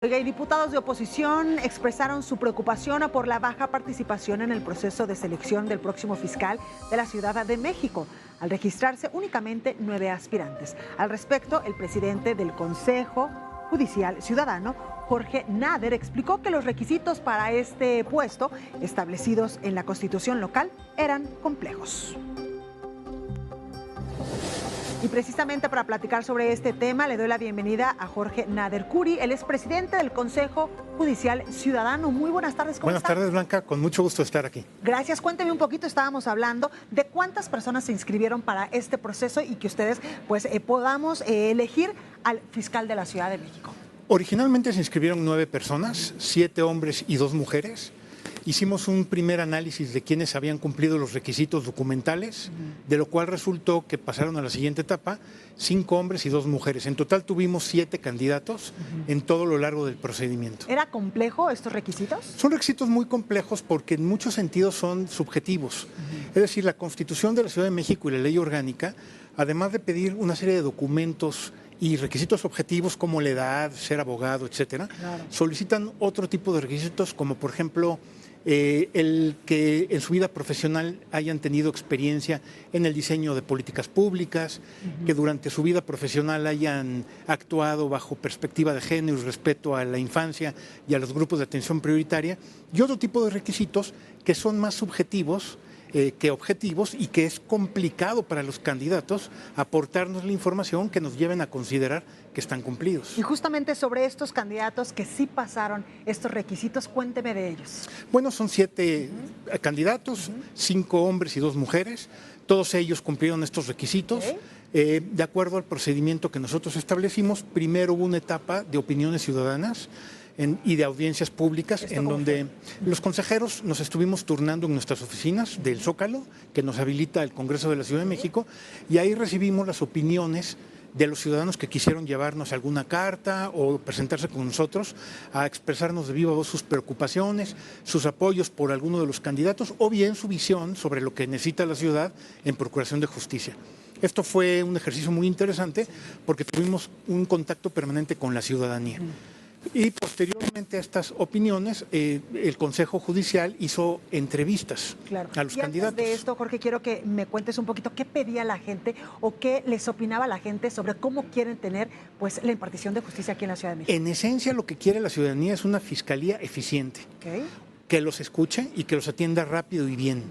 Oiga, y diputados de oposición expresaron su preocupación por la baja participación en el proceso de selección del próximo fiscal de la Ciudad de México, al registrarse únicamente 9 aspirantes. Al respecto, el presidente del Consejo Judicial Ciudadano, Jorge Nader, explicó que los requisitos para este puesto, establecidos en la Constitución local, eran complejos. Y precisamente para platicar sobre este tema, le doy la bienvenida a Jorge Nader Curi. Él es presidente del Consejo Judicial Ciudadano. Muy buenas tardes, ¿cómo está? Buenas tardes, Blanca. Con mucho gusto estar aquí. Gracias. Cuénteme un poquito, estábamos hablando de cuántas personas se inscribieron para este proceso y que ustedes podamos elegir al fiscal de la Ciudad de México. Originalmente se inscribieron 9 personas, 7 hombres y 2 mujeres. Hicimos un primer análisis de quienes habían cumplido los requisitos documentales, de lo cual resultó que pasaron a la siguiente etapa 5 hombres y 2 mujeres. En total tuvimos 7 candidatos en todo lo largo del procedimiento. ¿Era complejo estos requisitos? Son requisitos muy complejos porque en muchos sentidos son subjetivos. Es decir, la Constitución de la Ciudad de México y la Ley Orgánica, además de pedir una serie de documentos y requisitos objetivos como la edad, ser abogado, etcétera, claro, solicitan otro tipo de requisitos como, por ejemplo, el que en su vida profesional hayan tenido experiencia en el diseño de políticas públicas, que durante su vida profesional hayan actuado bajo perspectiva de género y respeto a la infancia y a los grupos de atención prioritaria, y otro tipo de requisitos que son más subjetivos que objetivos y que es complicado para los candidatos aportarnos la información que nos lleven a considerar que están cumplidos. Y justamente sobre estos candidatos que sí pasaron estos requisitos, cuénteme de ellos. Bueno, son 7 candidatos, 5 hombres y 2 mujeres. Todos ellos cumplieron estos requisitos. De acuerdo al procedimiento que nosotros establecimos, primero hubo una etapa de opiniones ciudadanas y de audiencias públicas, en donde los consejeros nos estuvimos turnando en nuestras oficinas del Zócalo, que nos habilita el Congreso de la Ciudad de México, y ahí recibimos las opiniones de los ciudadanos que quisieron llevarnos alguna carta o presentarse con nosotros a expresarnos de viva voz sus preocupaciones, sus apoyos por alguno de los candidatos o bien su visión sobre lo que necesita la ciudad en procuración de justicia. Esto fue un ejercicio muy interesante porque tuvimos un contacto permanente con la ciudadanía. Y posteriormente a estas opiniones, el Consejo Judicial hizo entrevistas a los candidatos. Antes de esto, Jorge, quiero que me cuentes un poquito qué pedía la gente o qué les opinaba la gente sobre cómo quieren tener la impartición de justicia aquí en la Ciudad de México. En esencia, lo que quiere la ciudadanía es una fiscalía eficiente, que los escuche y que los atienda rápido y bien.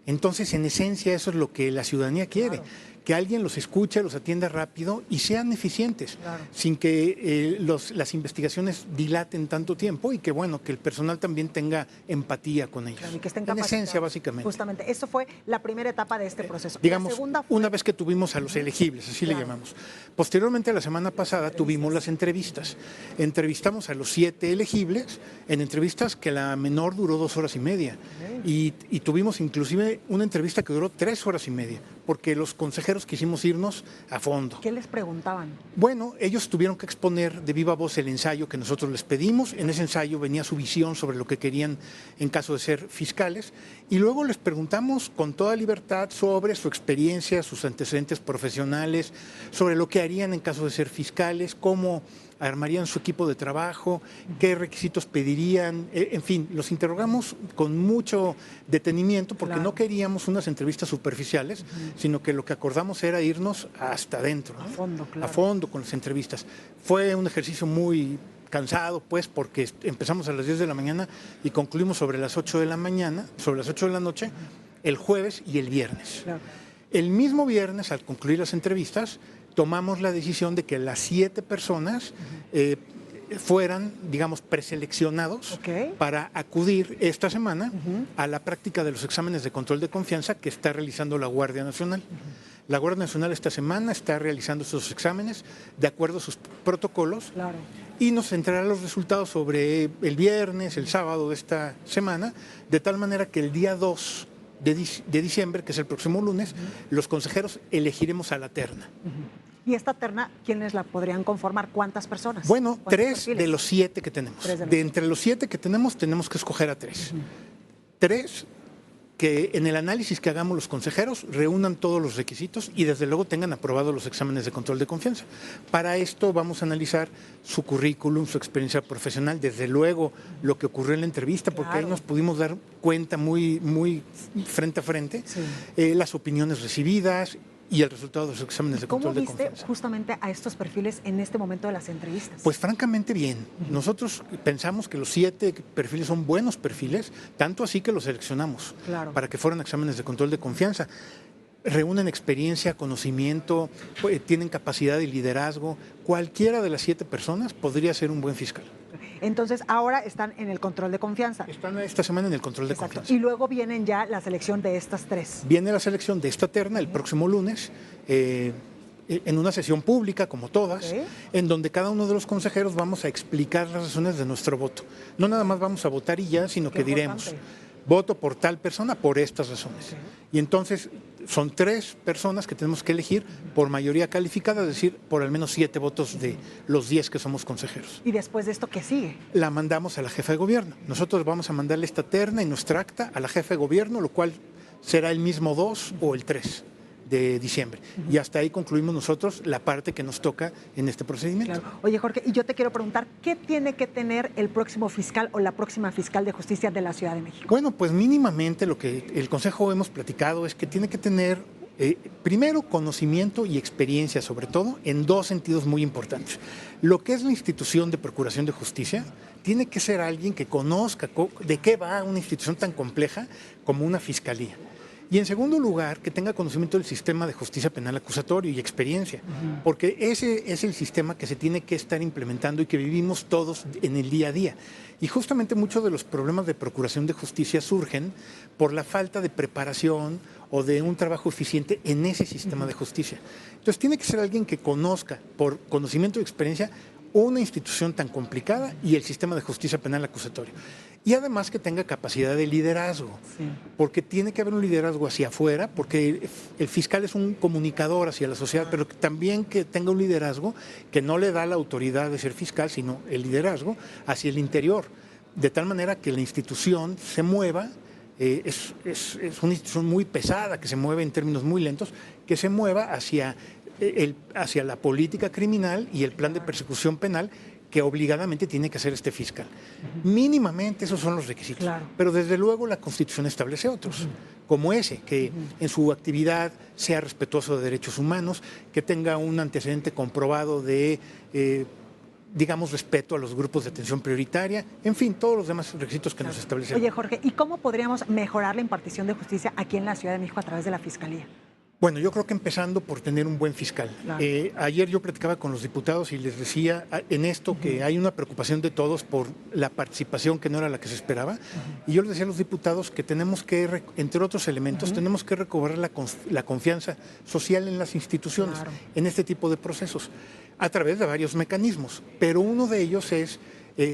Entonces, en esencia, eso es lo que la ciudadanía quiere. Claro. Que alguien los escuche, los atienda rápido y sean eficientes, claro, sin que las investigaciones dilaten tanto tiempo y que, bueno, que el personal también tenga empatía con ellos. Claro, y que estén capacitados. En esencia, básicamente. Justamente, eso fue la primera etapa de este proceso. Digamos, la segunda fue... una vez que tuvimos a los elegibles, así le llamamos. Posteriormente, la semana pasada, tuvimos las entrevistas. Entrevistamos a los 7 elegibles en entrevistas que la menor duró 2 horas y media. Y tuvimos inclusive una entrevista que duró 3 horas y media, porque los consejeros quisimos irnos a fondo. ¿Qué les preguntaban? Bueno, ellos tuvieron que exponer de viva voz el ensayo que nosotros les pedimos. En ese ensayo venía su visión sobre lo que querían en caso de ser fiscales. Y luego les preguntamos con toda libertad sobre su experiencia, sus antecedentes profesionales, sobre lo que harían en caso de ser fiscales, cómo armarían su equipo de trabajo, qué requisitos pedirían, en fin, los interrogamos con mucho detenimiento porque no queríamos unas entrevistas superficiales, sino que lo que acordamos era irnos hasta adentro, ¿no? A fondo, claro. A fondo con las entrevistas. Fue un ejercicio muy cansado, pues, porque empezamos a las 10 de la mañana y concluimos sobre las 8 de la mañana, sobre las 8 de la noche, el jueves y el viernes. Claro. El mismo viernes, al concluir las entrevistas, tomamos la decisión de que las 7 personas fueran, digamos, preseleccionados para acudir esta semana a la práctica de los exámenes de control de confianza que está realizando la Guardia Nacional. La Guardia Nacional esta semana está realizando esos exámenes de acuerdo a sus protocolos y nos entregará los resultados sobre el viernes, el sábado de esta semana, de tal manera que el día 2 de diciembre, que es el próximo lunes, los consejeros elegiremos a la terna. ¿Y esta terna, quiénes la podrían conformar? ¿Cuántas personas? Bueno, 3 de los 7 que tenemos. De entre los 7 que tenemos que escoger a 3. 3 que en el análisis que hagamos los consejeros reúnan todos los requisitos y desde luego tengan aprobados los exámenes de control de confianza. Para esto vamos a analizar su currículum, su experiencia profesional, desde luego lo que ocurrió en la entrevista, porque ahí nos pudimos dar cuenta muy frente a frente, las opiniones recibidas y el resultado de los exámenes de control de confianza. ¿Cómo viste justamente a estos perfiles en este momento de las entrevistas? Pues francamente bien. Nosotros pensamos que los 7 perfiles son buenos perfiles, tanto así que los seleccionamos para que fueran exámenes de control de confianza. Reúnen experiencia, conocimiento, tienen capacidad de liderazgo. Cualquiera de las 7 personas podría ser un buen fiscal. Entonces, ahora están en el control de confianza. Están esta semana en el control de confianza. Y luego vienen ya la selección de estas 3. Viene la selección de esta terna el próximo lunes, en una sesión pública, como todas, en donde cada uno de los consejeros vamos a explicar las razones de nuestro voto. No nada más vamos a votar y ya, sino que diremos, voto por tal persona por estas razones. Y entonces son 3 personas que tenemos que elegir por mayoría calificada, es decir, por al menos 7 votos de los 10 que somos consejeros. ¿Y después de esto qué sigue? La mandamos a la jefa de gobierno. Nosotros vamos a mandarle esta terna y nuestra acta a la jefa de gobierno, lo cual será el mismo 2 o el 3 de diciembre. Y hasta ahí concluimos nosotros la parte que nos toca en este procedimiento. Claro. Oye, Jorge, y yo te quiero preguntar, ¿qué tiene que tener el próximo fiscal o la próxima fiscal de justicia de la Ciudad de México? Bueno, pues mínimamente lo que el Consejo hemos platicado es que tiene que tener, primero, conocimiento y experiencia, sobre todo, en 2 sentidos muy importantes. Lo que es la institución de procuración de justicia, tiene que ser alguien que conozca de qué va una institución tan compleja como una fiscalía. Y en segundo lugar, que tenga conocimiento del sistema de justicia penal acusatorio y experiencia, porque ese es el sistema que se tiene que estar implementando y que vivimos todos en el día a día. Y justamente muchos de los problemas de procuración de justicia surgen por la falta de preparación o de un trabajo eficiente en ese sistema de justicia. Entonces tiene que ser alguien que conozca, por conocimiento y experiencia, una institución tan complicada y el sistema de justicia penal acusatorio. Y además que tenga capacidad de liderazgo, porque tiene que haber un liderazgo hacia afuera, porque el fiscal es un comunicador hacia la sociedad, pero también que tenga un liderazgo que no le da la autoridad de ser fiscal, sino el liderazgo hacia el interior, de tal manera que la institución se mueva. Es una institución muy pesada, que se mueve en términos muy lentos, que se mueva hacia la política criminal y el plan de persecución penal que obligadamente tiene que hacer este fiscal. Mínimamente esos son los requisitos, pero desde luego la Constitución establece otros, como ese, que en su actividad sea respetuoso de derechos humanos, que tenga un antecedente comprobado de, digamos, respeto a los grupos de atención prioritaria, en fin, todos los demás requisitos que nos establecen. Oye, Jorge, ¿y cómo podríamos mejorar la impartición de justicia aquí en la Ciudad de México a través de la Fiscalía? Bueno, yo creo que empezando por tener un buen fiscal. Ayer yo platicaba con los diputados y les decía en esto que hay una preocupación de todos por la participación que no era la que se esperaba. Y yo les decía a los diputados que tenemos que, entre otros elementos, tenemos que recobrar la confianza social en las instituciones, en este tipo de procesos, a través de varios mecanismos. Pero uno de ellos es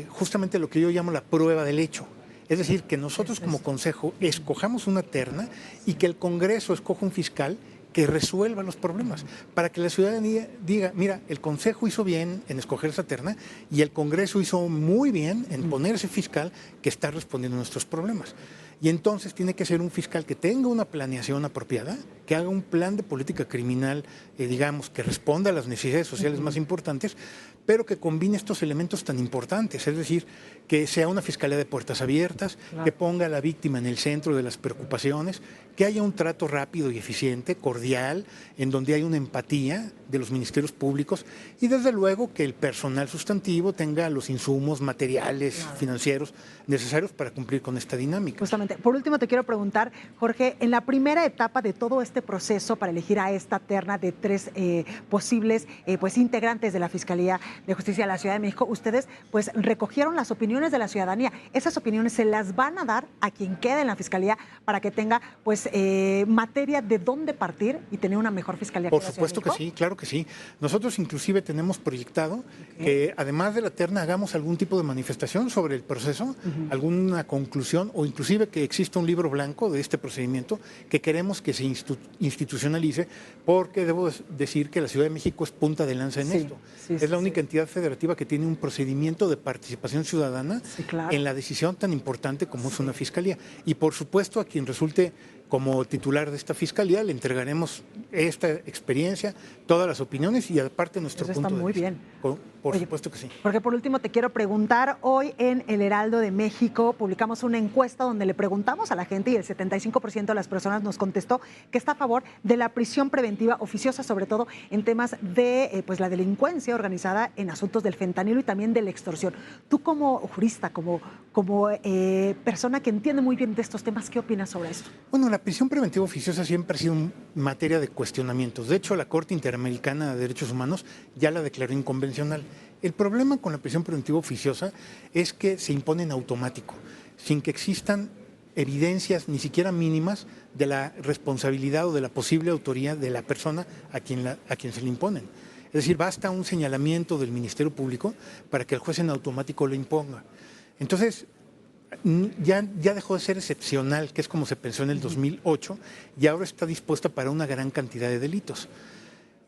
justamente lo que yo llamo la prueba del hecho. Es decir, que nosotros como Consejo escojamos una terna y que el Congreso escoja un fiscal que resuelva los problemas, para que la ciudadanía diga, mira, el Consejo hizo bien en escoger esa terna y el Congreso hizo muy bien en poner ese fiscal que está respondiendo a nuestros problemas. Y entonces tiene que ser un fiscal que tenga una planeación apropiada, que haga un plan de política criminal, digamos, que responda a las necesidades sociales más importantes, pero que combine estos elementos tan importantes, es decir, que sea una fiscalía de puertas abiertas, que ponga a la víctima en el centro de las preocupaciones, que haya un trato rápido y eficiente, cordial, en donde hay una empatía de los ministerios públicos y desde luego que el personal sustantivo tenga los insumos materiales, financieros necesarios para cumplir con esta dinámica. Justamente. Por último te quiero preguntar, Jorge, en la primera etapa de todo este proceso para elegir a esta terna de 3 posibles pues integrantes de la Fiscalía de Justicia de la Ciudad de México, ustedes pues recogieron las opiniones de la ciudadanía. Esas opiniones se las van a dar a quien quede en la Fiscalía para que tenga pues materia de dónde partir y tener una mejor fiscalía. Por supuesto que sí, claro que sí. Nosotros inclusive tenemos proyectado que además de la terna hagamos algún tipo de manifestación sobre el proceso, alguna conclusión o inclusive que exista un libro blanco de este procedimiento que queremos que se institucionalice, porque debo decir que la Ciudad de México es punta de lanza en esto. Es la única entidad federativa que tiene un procedimiento de participación ciudadana en la decisión tan importante como es una fiscalía. Y por supuesto, a quien resulte como titular de esta fiscalía le entregaremos esta experiencia, todas las opiniones y aparte nuestro punto de vista. Muy bien. Por supuesto que sí. Porque por último te quiero preguntar, hoy en El Heraldo de México publicamos una encuesta donde le preguntamos a la gente y el 75% de las personas nos contestó que está a favor de la prisión preventiva oficiosa, sobre todo en temas de pues la delincuencia organizada en asuntos del fentanilo y también de la extorsión. Tú como jurista, como persona que entiende muy bien de estos temas, ¿qué opinas sobre esto? Bueno, la prisión preventiva oficiosa siempre ha sido materia de cuestionamientos. De hecho, la Corte Interamericana de Derechos Humanos ya la declaró inconvencional. El problema con la prisión preventiva oficiosa es que se impone en automático, sin que existan evidencias ni siquiera mínimas de la responsabilidad o de la posible autoría de la persona a quien se le imponen. Es decir, basta un señalamiento del Ministerio Público para que el juez en automático lo imponga. Entonces, ya dejó de ser excepcional, que es como se pensó en el 2008, y ahora está dispuesta para una gran cantidad de delitos.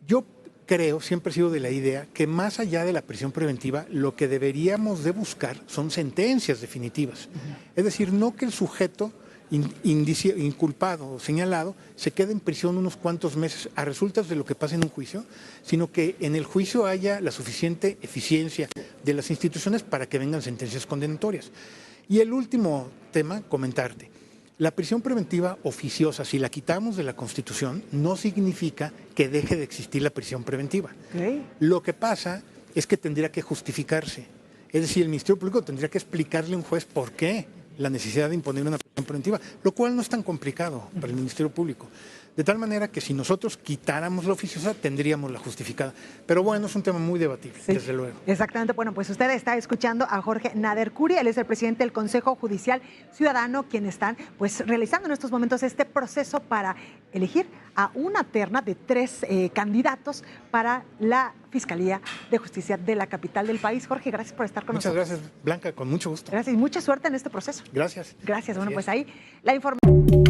Yo creo, siempre he sido de la idea, que más allá de la prisión preventiva, lo que deberíamos de buscar son sentencias definitivas. Es decir, no que el sujeto inculpado o señalado se quede en prisión unos cuantos meses a resultas de lo que pasa en un juicio, sino que en el juicio haya la suficiente eficiencia de las instituciones para que vengan sentencias condenatorias. Y el último tema, comentarte. La prisión preventiva oficiosa, si la quitamos de la Constitución, no significa que deje de existir la prisión preventiva. Lo que pasa es que tendría que justificarse. Es decir, el Ministerio Público tendría que explicarle a un juez por qué la necesidad de imponer una prisión preventiva, lo cual no es tan complicado para el Ministerio Público. De tal manera que si nosotros quitáramos la oficiosa, tendríamos la justificada. Pero bueno, es un tema muy debatible, sí, desde luego. Exactamente. Bueno, pues usted está escuchando a Jorge Nader Curi, él es el presidente del Consejo Judicial Ciudadano, quien están pues realizando en estos momentos este proceso para elegir a una terna de 3 candidatos para la Fiscalía de Justicia de la capital del país. Jorge, gracias por estar con nosotros. Muchas gracias, Blanca, con mucho gusto. Gracias y mucha suerte en este proceso. Gracias. Gracias. Bueno, pues ahí la información.